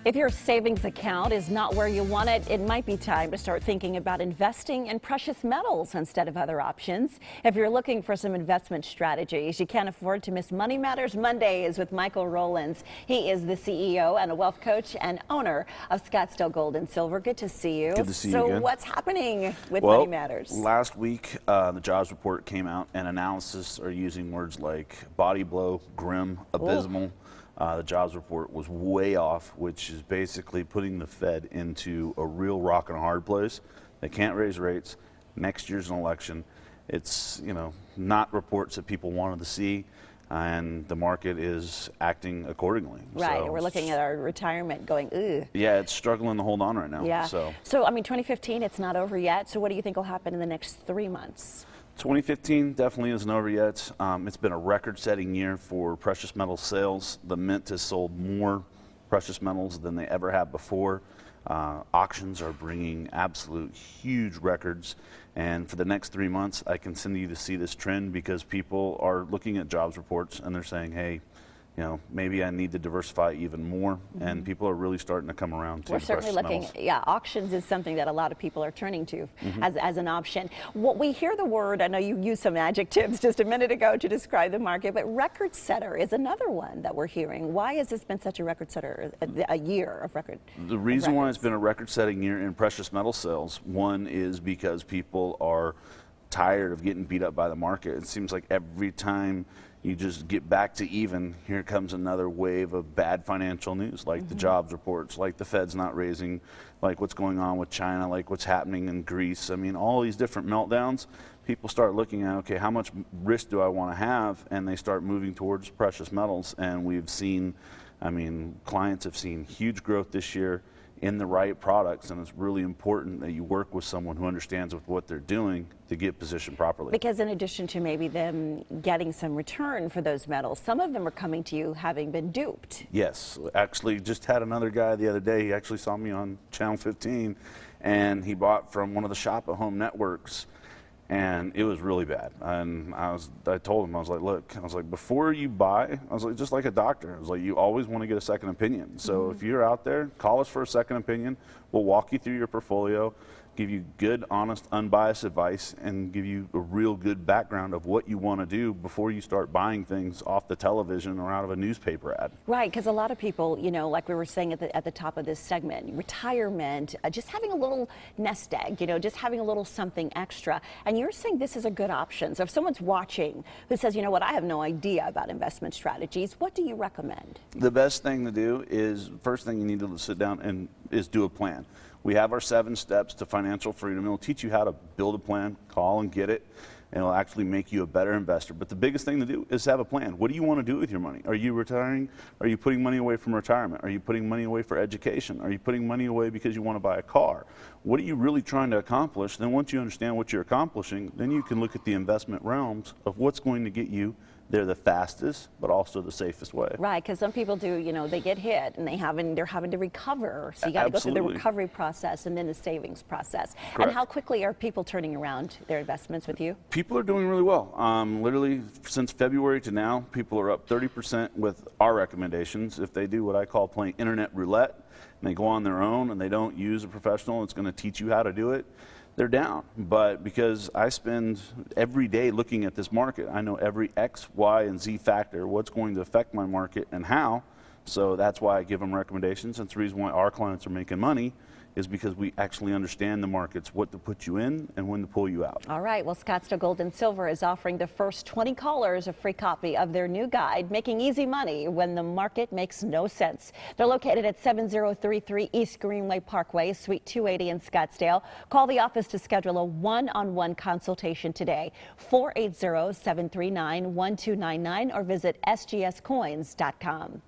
If your savings account is not where you want it, it might be time to start thinking about investing in precious metals instead of other options. If you're looking for some investment strategies, you can't afford to miss Money Matters Mondays with Michael Rollins. He is the CEO and a wealth coach and owner of Scottsdale Gold and Silver. Good to see you. Good to see you again. So what's happening with Money Matters? Last week, the jobs report came out, and analysts are using words like body blow, grim, abysmal. The jobs report was way off, which is basically putting the Fed into a real rock and a hard place. They can't raise rates. Next year's an election. It's, not reports that people wanted to see, and the market is acting accordingly. Right, so, we're looking at our retirement going, ugh. Yeah, it's struggling to hold on right now. Yeah. So 2015, it's not over yet. So what do you think will happen in the next 3 months? 2015 definitely isn't over yet. It's been a record-setting year for precious metal sales. The Mint has sold more precious metals than they ever have before. Auctions are bringing absolute huge records. And for the next 3 months, I continue to see this trend because people are looking at jobs reports and they're saying, hey, maybe I need to diversify even more, and people are really starting to come around to We're certainly looking, metals. auctions is something that a lot of people are turning to as an option. What we hear the word, I know you used some adjectives just a minute ago to describe the market, but record setter is another one that we're hearing. Why has this been such a record setter, a year of record? The reason why it's been a record-setting year in precious metal sales, one is because people are tired of getting beat up by the market. It seems like every time you just get back to even, here comes another wave of bad financial news, like the jobs reports, like the Fed's not raising, like what's going on with China, like what's happening in Greece. I mean, all these different meltdowns, people start looking at, okay, how much risk do I want to have? And they start moving towards precious metals. And we've seen, clients have seen huge growth this year in the right products, and it's really important that you work with someone who understands what they're doing to get positioned properly. Because in addition to maybe them getting some return for those metals, some of them are coming to you having been duped. Yes, actually just had another guy the other day, he actually saw me on Channel 15, and he bought from one of the shop-at-home networks, and it was really bad. And I told him, I was like, look, before you buy, I was like, just like a doctor, I was like, you always want to get a second opinion. So if you're out there, call us for a second opinion. We'll walk you through your portfolio, give you good, honest, unbiased advice, and give you a real good background of what you want to do before you start buying things off the television or out of a newspaper ad. Right, because a lot of people, like we were saying at the top of this segment, retirement, just having a little nest egg, just having a little something extra. And you're saying this is a good option. So if someone's watching who says, you know what, I have no idea about investment strategies, what do you recommend? The best thing to do is, first thing you need to sit down and is do a plan. We have our 7 steps to financial freedom. It'll teach you how to build a plan, call and get it, and it'll actually make you a better investor. But the biggest thing to do is have a plan. What do you want to do with your money? Are you retiring? Are you putting money away from retirement? Are you putting money away for education? Are you putting money away because you want to buy a car? What are you really trying to accomplish? Then once you understand what you're accomplishing, then you can look at the investment realms of what's going to get you there the fastest, but also the safest way. Right, because some people do, they get hit and they're having to recover. So you got to go through the recovery process and then the savings process. Correct. And how quickly are people turning around their investments with you? People are doing really well. Literally, since February to now, people are up 30% with our recommendations. If they do what I call playing internet roulette, and they go on their own and they don't use a professional that's going to teach you how to do it, they're down. But because I spend every day looking at this market, I know every X, Y, and Z factor, what's going to affect my market and how. So that's why I give them recommendations. That's the reason why our clients are making money, is because we actually understand the markets, what to put you in and when to pull you out. All right, well, Scottsdale Gold and Silver is offering the first 20 callers a free copy of their new guide, Making Easy Money When the Market Makes No Sense. They're located at 7033 East Greenway Parkway, Suite 280 in Scottsdale. Call the office to schedule a one-on-one consultation today, 480-739-1299, or visit sgscoins.com.